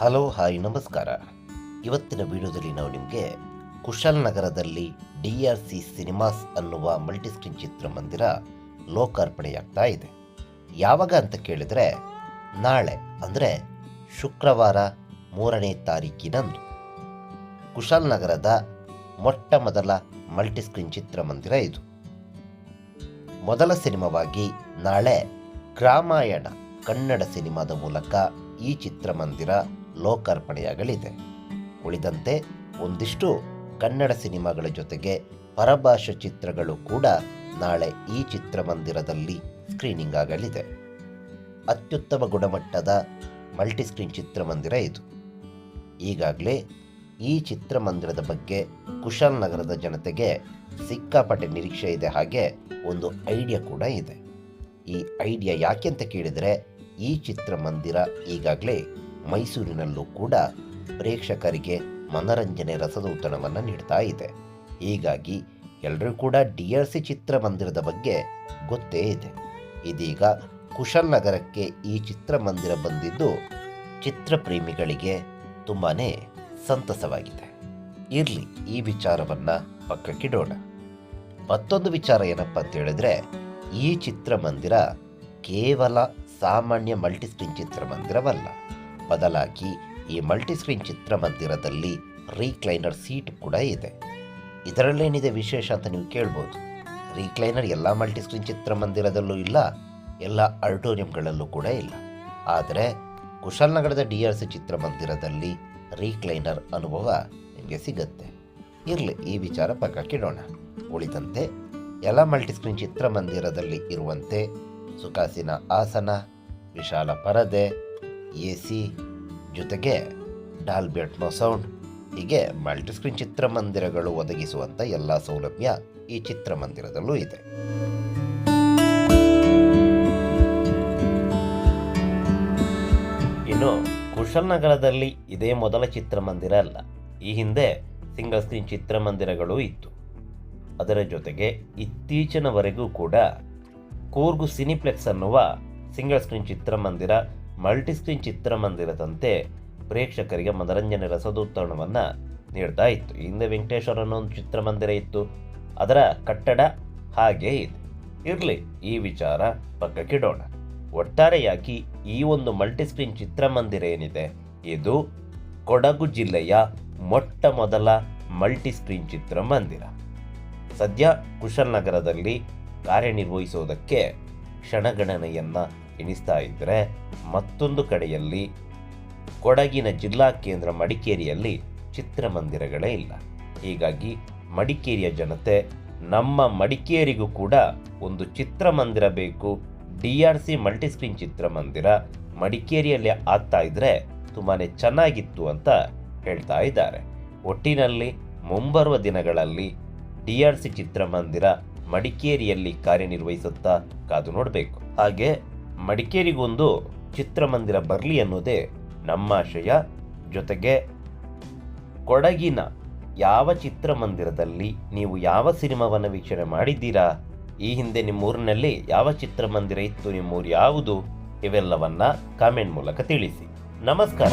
Hello hi ನಮಸ್ಕಾರ. ಇವತ್ತಿನ ವಿಡಿಯೋದಲ್ಲಿ ನಾವು ನಿಮಗೆ ಕುಶಾಲನಗರದಲ್ಲಿ DRC ಸಿನಿಮಾಸ್ ಅನ್ನುವ ಮಲ್ಟಿಸ್ಕ್ರೀನ್ ಚಿತ್ರಮಂದಿರ ಲೋಕಾರ್ಪಣೆಯಾಗ್ತಾ ಇದೆ. ಯಾವಾಗ ಅಂತ ಕೇಳಿದರೆ ನಾಳೆ ಅಂದರೆ ಶುಕ್ರವಾರ 3ನೇ ತಾರೀಕಿನಂದು ಕುಶಾಲನಗರದ ಮೊಟ್ಟ ಮೊದಲ ಮಲ್ಟಿಸ್ಕ್ರೀನ್ ಚಿತ್ರಮಂದಿರ ಇದು. ಮೊದಲ ಸಿನಿಮಾವಾಗಿ ನಾಳೆ ಗ್ರಾಮಾಯಣ ಕನ್ನಡ ಸಿನಿಮಾದ ಮೂಲಕ ಈ ಚಿತ್ರಮಂದಿರ ಲೋಕಾರ್ಪಣೆಯಾಗಲಿದೆ. ಉಳಿದಂತೆ ಒಂದಿಷ್ಟು ಕನ್ನಡ ಸಿನಿಮಾಗಳ ಜೊತೆಗೆ ಪರಭಾಷಾ ಚಿತ್ರಗಳು ಕೂಡ ನಾಳೆ ಈ ಚಿತ್ರಮಂದಿರದಲ್ಲಿ ಸ್ಕ್ರೀನಿಂಗ್ ಆಗಲಿದೆ. ಅತ್ಯುತ್ತಮ ಗುಣಮಟ್ಟದ ಮಲ್ಟಿಸ್ಕ್ರೀನ್ ಚಿತ್ರಮಂದಿರ ಇದು. ಈಗಾಗಲೇ ಈ ಚಿತ್ರಮಂದಿರದ ಬಗ್ಗೆ ಕುಶಾಲನಗರದ ಜನತೆಗೆ ಸಿಕ್ಕಾಪಟ್ಟೆ ನಿರೀಕ್ಷೆ ಇದೆ, ಹಾಗೆ ಒಂದು ಐಡಿಯಾ ಕೂಡ ಇದೆ. ಈ ಐಡಿಯಾ ಯಾಕೆ ಅಂತ ಕೇಳಿದರೆ, ಈ ಚಿತ್ರಮಂದಿರ ಈಗಾಗಲೇ ಮೈಸೂರಿನಲ್ಲೂ ಕೂಡ ಪ್ರೇಕ್ಷಕರಿಗೆ ಮನರಂಜನೆ ರಸದೌತಣವನ್ನು ನೀಡ್ತಾ ಇದೆ. ಹೀಗಾಗಿ ಎಲ್ಲರೂ ಕೂಡ DRC ಚಿತ್ರಮಂದಿರದ ಬಗ್ಗೆ ಗೊತ್ತೇ ಇದೆ. ಇದೀಗ ಕುಶಾಲನಗರಕ್ಕೆ ಈ ಚಿತ್ರಮಂದಿರ ಬಂದಿದ್ದು ಚಿತ್ರಪ್ರೇಮಿಗಳಿಗೆ ತುಂಬಾ ಸಂತಸವಾಗಿದೆ. ಇರಲಿ, ಈ ವಿಚಾರವನ್ನು ಪಕ್ಕಕ್ಕಿಡೋಣ. ಮತ್ತೊಂದು ವಿಚಾರ ಏನಪ್ಪ ಅಂತ ಹೇಳಿದ್ರೆ, ಈ ಚಿತ್ರಮಂದಿರ ಕೇವಲ ಸಾಮಾನ್ಯ ಮಲ್ಟಿಸ್ಕ್ರೀನ್ ಚಿತ್ರಮಂದಿರವಲ್ಲ, ಬದಲಾಗಿ ಈ ಮಲ್ಟಿಸ್ಕ್ರೀನ್ ಚಿತ್ರಮಂದಿರದಲ್ಲಿ ರೀಕ್ಲೈನರ್ ಸೀಟ್ ಕೂಡ ಇದೆ. ಇದರಲ್ಲೇನಿದೆ ವಿಶೇಷ ಅಂತ ನೀವು ಕೇಳ್ಬೋದು. ರೀಕ್ಲೈನರ್ ಎಲ್ಲ ಮಲ್ಟಿಸ್ಕ್ರೀನ್ ಚಿತ್ರಮಂದಿರದಲ್ಲೂ ಇಲ್ಲ, ಎಲ್ಲ ಆಡಿಟೋರಿಯಂಗಳಲ್ಲೂ ಕೂಡ ಇಲ್ಲ. ಆದರೆ ಕುಶಾಲನಗರದ DRC ಚಿತ್ರಮಂದಿರದಲ್ಲಿ ರೀಕ್ಲೈನರ್ ಅನುಭವ ನಿಮಗೆ ಸಿಗುತ್ತೆ. ಇರಲಿ, ಈ ವಿಚಾರ ಪಕ್ಕಕ್ಕಿಡೋಣ. ಉಳಿದಂತೆ ಎಲ್ಲ ಮಲ್ಟಿಸ್ಕ್ರೀನ್ ಚಿತ್ರಮಂದಿರದಲ್ಲಿ ಇರುವಂತೆ ಸುಖಾಸೀನ ಆಸನ, ವಿಶಾಲ ಪರದೆ, AC ಜೊತೆಗೆ ಡಾಲ್ಬಿ ಅಟ್ಮೋ ಸೌಂಡ್, ಹೀಗೆ ಮಲ್ಟಿಸ್ಕ್ರೀನ್ ಚಿತ್ರಮಂದಿರಗಳು ಒದಗಿಸುವಂಥ ಎಲ್ಲ ಸೌಲಭ್ಯ ಈ ಚಿತ್ರಮಂದಿರದಲ್ಲೂ ಇದೆ. ಇನ್ನು ಕುಶಾಲನಗರದಲ್ಲಿ ಇದೇ ಮೊದಲ ಚಿತ್ರಮಂದಿರ ಅಲ್ಲ, ಈ ಹಿಂದೆ ಸಿಂಗಲ್ ಸ್ಕ್ರೀನ್ ಚಿತ್ರಮಂದಿರಗಳು ಇತ್ತು. ಅದರ ಜೊತೆಗೆ ಇತ್ತೀಚಿನವರೆಗೂ ಕೂಡ ಕೂರ್ಗು ಸಿನಿಪ್ಲೆಕ್ಸ್ ಅನ್ನುವ ಸಿಂಗಲ್ ಸ್ಕ್ರೀನ್ ಚಿತ್ರಮಂದಿರ ಮಲ್ಟಿಸ್ಕ್ರೀನ್ ಚಿತ್ರಮಂದಿರದಂತೆ ಪ್ರೇಕ್ಷಕರಿಗೆ ಮನರಂಜನೆ ರಸದೌತಣವನ್ನು ನೀಡ್ತಾ ಇತ್ತು. ಹಿಂದೆ ವೆಂಕಟೇಶ್ವರ ಅನ್ನೋ ಒಂದು ಚಿತ್ರಮಂದಿರ ಇತ್ತು, ಅದರ ಕಟ್ಟಡ ಹಾಗೇ ಇದೆ. ಇರಲಿ, ಈ ವಿಚಾರ ಪಕ್ಕಕ್ಕಿಡೋಣ. ಒಟ್ಟಾರೆಯಾಗಿ ಈ ಒಂದು ಮಲ್ಟಿಸ್ಕ್ರೀನ್ ಚಿತ್ರಮಂದಿರ ಏನಿದೆ, ಇದು ಕೊಡಗು ಜಿಲ್ಲೆಯ ಮೊಟ್ಟ ಮೊದಲ ಮಲ್ಟಿಸ್ಕ್ರೀನ್ ಚಿತ್ರಮಂದಿರ. ಸದ್ಯ ಕುಶಾಲನಗರದಲ್ಲಿ ಕಾರ್ಯನಿರ್ವಹಿಸುವುದಕ್ಕೆ ಕ್ಷಣಗಣನೆಯನ್ನು ಎಣಿಸ್ತಾ ಇದ್ದರೆ, ಮತ್ತೊಂದು ಕಡೆಯಲ್ಲಿ ಕೊಡಗಿನ ಜಿಲ್ಲಾ ಕೇಂದ್ರ ಮಡಿಕೇರಿಯಲ್ಲಿ ಚಿತ್ರಮಂದಿರಗಳೇ ಇಲ್ಲ. ಹೀಗಾಗಿ ಮಡಿಕೇರಿಯ ಜನತೆ ನಮ್ಮ ಮಡಿಕೇರಿಗೂ ಕೂಡ ಒಂದು ಚಿತ್ರಮಂದಿರ ಬೇಕು, DRC ಮಲ್ಟಿಸ್ಕ್ರೀನ್ ಚಿತ್ರಮಂದಿರ ಮಡಿಕೇರಿಯಲ್ಲಿ ಆಗ್ತಾ ಇದ್ರೆ ತುಂಬಾ ಚೆನ್ನಾಗಿತ್ತು ಅಂತ ಹೇಳ್ತಾ ಇದ್ದಾರೆ. ಒಟ್ಟಿನಲ್ಲಿ ಮುಂಬರುವ ದಿನಗಳಲ್ಲಿ DRC ಚಿತ್ರಮಂದಿರ ಮಡಿಕೇರಿಯಲ್ಲಿ ಕಾರ್ಯನಿರ್ವಹಿಸುತ್ತಾ ಕಾದು ನೋಡಬೇಕು. ಹಾಗೆ ಮಡಿಕೇರಿಗೊಂದು ಚಿತ್ರಮಂದಿರ ಬರಲಿ ಅನ್ನೋದೇ ನಮ್ಮ ಆಶಯ. ಜೊತೆಗೆ ಕೊಡಗಿನ ಯಾವ ಚಿತ್ರಮಂದಿರದಲ್ಲಿ ನೀವು ಯಾವ ಸಿನಿಮಾವನ್ನು ವೀಕ್ಷಣೆ ಮಾಡಿದ್ದೀರಾ, ಈ ಹಿಂದೆ ನಿಮ್ಮೂರಿನಲ್ಲಿ ಯಾವ ಚಿತ್ರಮಂದಿರ ಇತ್ತು, ನಿಮ್ಮೂರು ಯಾವುದು, ಇವೆಲ್ಲವನ್ನ ಕಾಮೆಂಟ್ ಮೂಲಕ ತಿಳಿಸಿ. ನಮಸ್ಕಾರ.